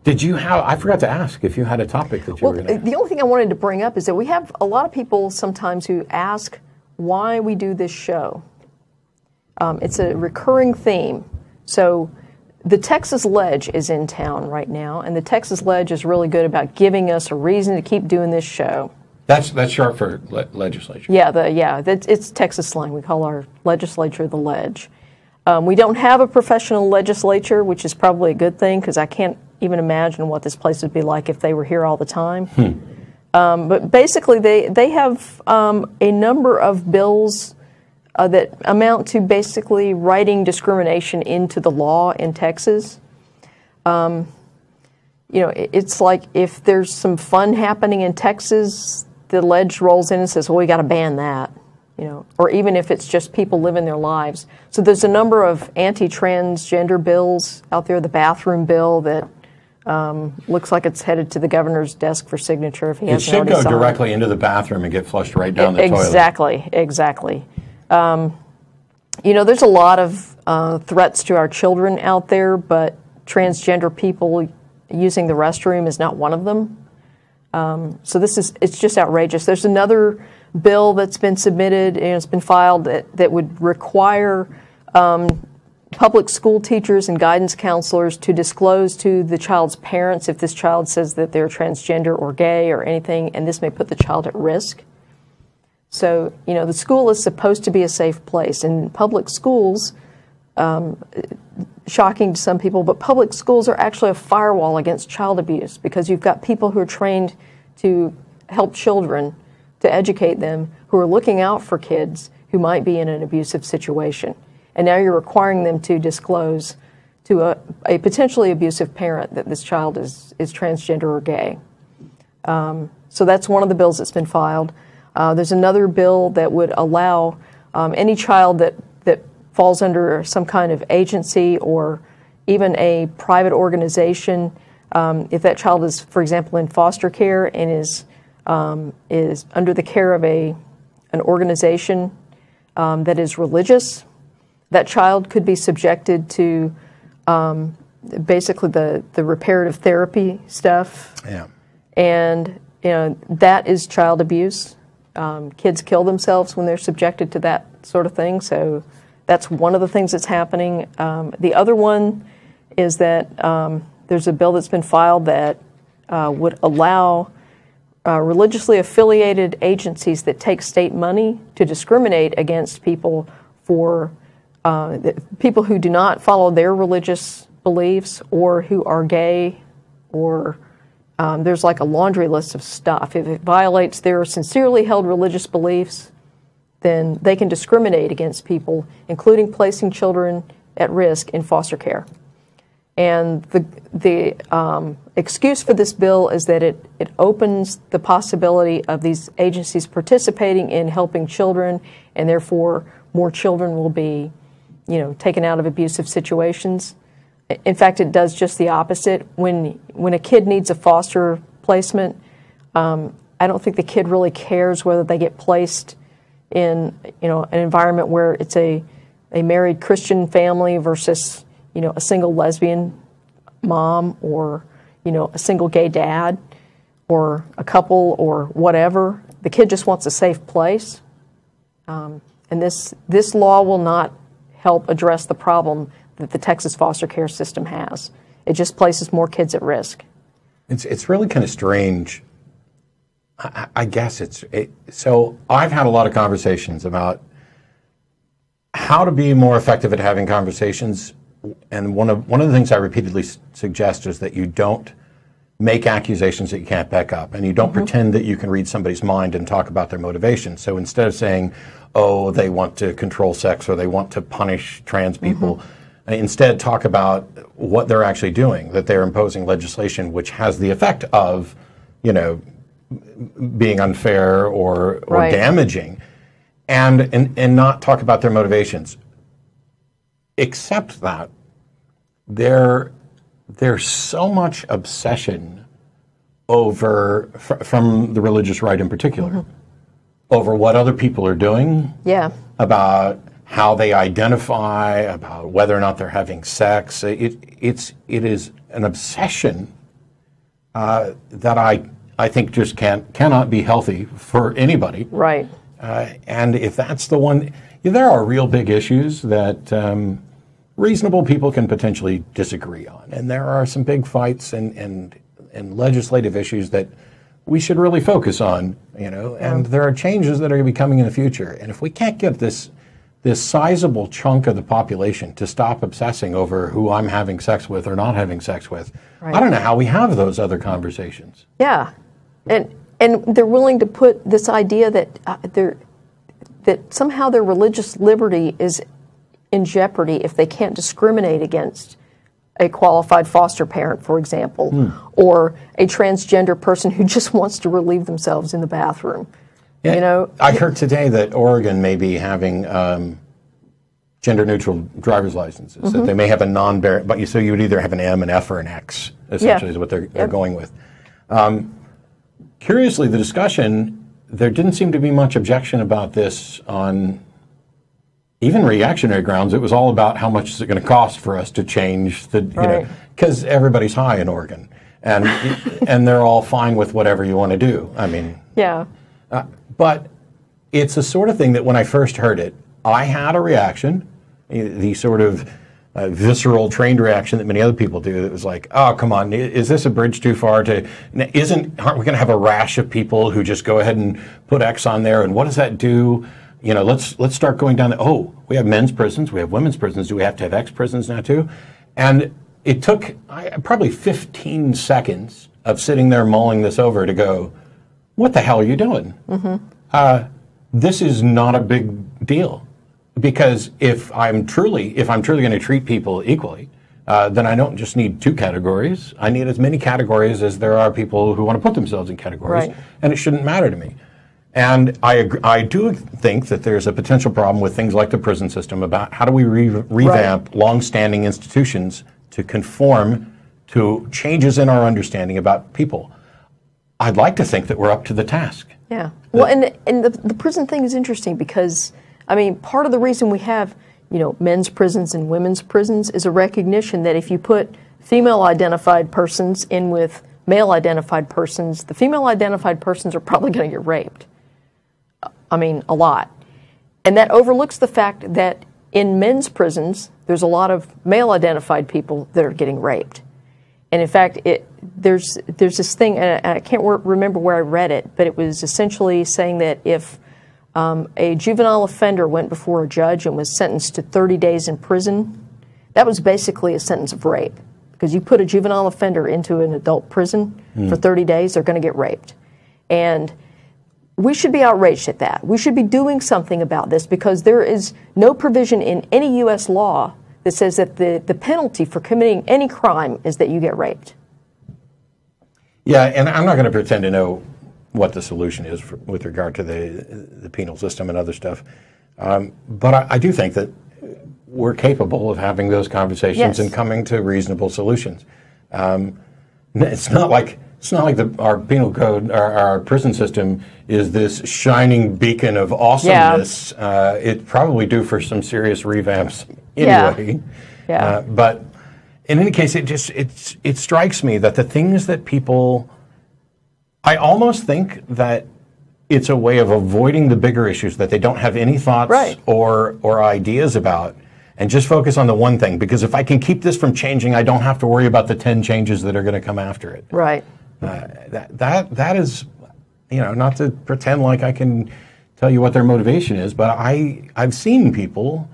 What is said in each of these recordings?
Did you have, I forgot to ask if you had a topic that you were going to... The only thing I wanted to bring up is that we have a lot of people sometimes who ask why we do this show. It's a recurring theme. So the Texas Ledge is in town right now, and the Texas Ledge is really good about giving us a reason to keep doing this show. That's short for legislature. Yeah, it's Texas slang. We call our legislature the Ledge. We don't have a professional legislature, which is probably a good thing, because I can't even imagine what this place would be like if they were here all the time. But basically, they have a number of bills that amount to basically writing discrimination into the law in Texas. You know, it's like if there's some fun happening in Texas, the Ledge rolls in and says, well, we got to ban that. You know, or even if it's just people living their lives. So there's a number of anti-transgender bills out there. The bathroom bill that looks like it's headed to the governor's desk for signature if he hasn't already signed. It should go directly into the bathroom and get flushed right down the toilet. Exactly. You know, there's a lot of threats to our children out there, but transgender people using the restroom is not one of them. So it's just outrageous. There's another bill that's been submitted and it's been filed that would require public school teachers and guidance counselors to disclose to the child's parents if this child says that they're transgender or gay or anything, and this may put the child at risk. So, you know, the school is supposed to be a safe place, and public schools, shocking to some people, but public schools are actually a firewall against child abuse because you've got people who are trained to help children, to educate them, who are looking out for kids who might be in an abusive situation. And now you're requiring them to disclose to a potentially abusive parent that this child is transgender or gay. So that's one of the bills that's been filed. There's another bill that would allow any child that falls under some kind of agency or even a private organization, if that child is, for example, in foster care and is under the care of an organization that is religious, that child could be subjected to basically the reparative therapy stuff. Yeah. And you know, that is child abuse. Kids kill themselves when they're subjected to that sort of thing. So that's one of the things that's happening. The other one is that there's a bill that's been filed that would allow religiously affiliated agencies that take state money to discriminate against people for people who do not follow their religious beliefs or who are gay, or there's like a laundry list of stuff. If it violates their sincerely held religious beliefs, then they can discriminate against people, including placing children at risk in foster care. And the excuse for this bill is that it opens the possibility of these agencies participating in helping children, and therefore more children will be, you know, taken out of abusive situations. In fact, it does just the opposite. When a kid needs a foster placement, I don't think the kid really cares whether they get placed in, you know, an environment where it's a married Christian family versus, you know, a single lesbian mom, or, you know, a single gay dad, or a couple, or whatever. The kid just wants a safe place. And this law will not help address the problem that the Texas foster care system has. It just places more kids at risk. It's really kind of strange. I guess so I've had a lot of conversations about how to be more effective at having conversations, and one of the things I repeatedly suggest is that you don't make accusations that you can't back up, and you don't pretend that you can read somebody's mind and talk about their motivations. So instead of saying, oh, they want to control sex or they want to punish trans people, instead talk about what they're actually doing, that they're imposing legislation which has the effect of, you know, being unfair or damaging, and not talk about their motivations. Except that there's so much obsession over, from the religious right in particular, over what other people are doing, about how they identify, about whether or not they're having sex. It is an obsession that I think just cannot be healthy for anybody. Right. And if that's the one, there are real big issues that reasonable people can potentially disagree on. And there are some big fights and legislative issues that we should really focus on, and there are changes that are going to be coming in the future. And if we can't get this sizable chunk of the population to stop obsessing over who I'm having sex with or not having sex with, right. I don't know how we have those other conversations. Yeah. And they're willing to put this idea that somehow their religious liberty is in jeopardy if they can't discriminate against a qualified foster parent, for example, or a transgender person who just wants to relieve themselves in the bathroom. Yeah, I heard today that Oregon may be having gender-neutral driver's licenses. That they may have a non-binary, but so you would either have an M, an F, or an X. Essentially, is what they're going with. Curiously, the discussion, there didn't seem to be much objection about this on even reactionary grounds. It was all about how much is it going to cost for us to change the, because everybody's high in Oregon, and and they're all fine with whatever you want to do. I mean, but it's the sort of thing that when I first heard it, I had a reaction, the sort of visceral, trained reaction that many other people do. That was like, oh, come on, is this a bridge too far? Aren't we going to have a rash of people who just go ahead and put X on there? And what does that do? Let's start going down we have men's prisons, we have women's prisons. Do we have to have X prisons now too? And it took probably 15 seconds of sitting there mulling this over to go, what the hell are you doing? This is not a big deal, because if I'm truly going to treat people equally, then I don't just need two categories. I need as many categories as there are people who want to put themselves in categories, and it shouldn't matter to me. And I do think that there's a potential problem with things like the prison system about how do we revamp long-standing institutions to conform to changes in our understanding about people. I'd like to think that we're up to the task. Yeah. Well, and the prison thing is interesting because, I mean, part of the reason we have, men's prisons and women's prisons is a recognition that if you put female-identified persons in with male-identified persons, the female-identified persons are probably going to get raped. I mean, a lot. And that overlooks the fact that in men's prisons, there's a lot of male-identified people that are getting raped. And in fact, there's this thing, and I can't remember where I read it, but it was essentially saying that if a juvenile offender went before a judge and was sentenced to 30 days in prison, that was basically a sentence of rape. Because you put a juvenile offender into an adult prison for 30 days, they're going to get raped. And we should be outraged at that. We should be doing something about this because there is no provision in any U.S. law that says that the penalty for committing any crime is that you get raped. Yeah, and I'm not going to pretend to know what the solution is with regard to the penal system and other stuff. But I do think that we're capable of having those conversations and coming to reasonable solutions. It's not like our penal code, our prison system is this shining beacon of awesomeness. It's probably due for some serious revamps anyway. But in any case, it strikes me that the things that people, I almost think that it's a way of avoiding the bigger issues that they don't have any thoughts or ideas about, and just focus on the one thing. Because if I can keep this from changing, I don't have to worry about the 10 changes that are going to come after it. Right. That is, not to pretend like I can tell you what their motivation is, but I've seen people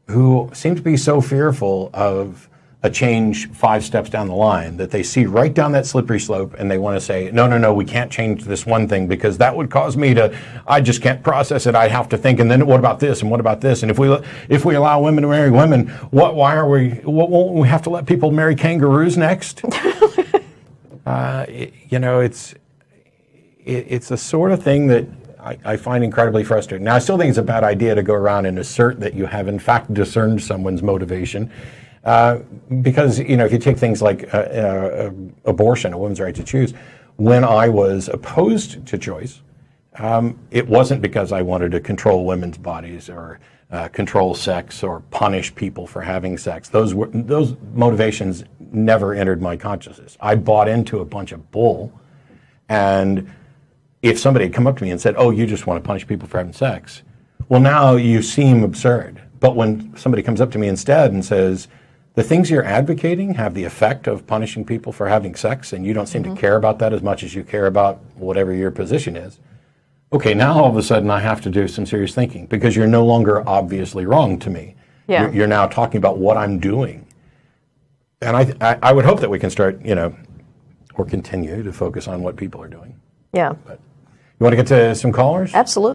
who seem to be so fearful of a change 5 steps down the line that they see right down that slippery slope and they want to say, no, we can't change this one thing because that would cause me to, I just can't process it. I have to think, and then what about this and what about this? And if we allow women to marry women, won't we have to let people marry kangaroos next? It's the sort of thing that I find incredibly frustrating. Now, I still think it's a bad idea to go around and assert that you have, in fact, discerned someone's motivation. Because, if you take things like abortion, a woman's right to choose, when I was opposed to choice, it wasn't because I wanted to control women's bodies or control sex or punish people for having sex. Those motivations never entered my consciousness. I bought into a bunch of bull, and if somebody had come up to me and said, "Oh, you just want to punish people for having sex," well, now you seem absurd. But when somebody comes up to me instead and says, "The things you're advocating have the effect of punishing people for having sex, and you don't seem to care about that as much as you care about whatever your position is," okay, now all of a sudden I have to do some serious thinking, because you're no longer obviously wrong to me. Yeah. You're now talking about what I'm doing. And I would hope that we can start, or continue to focus on what people are doing. Yeah. But you want to get to some callers? Absolutely.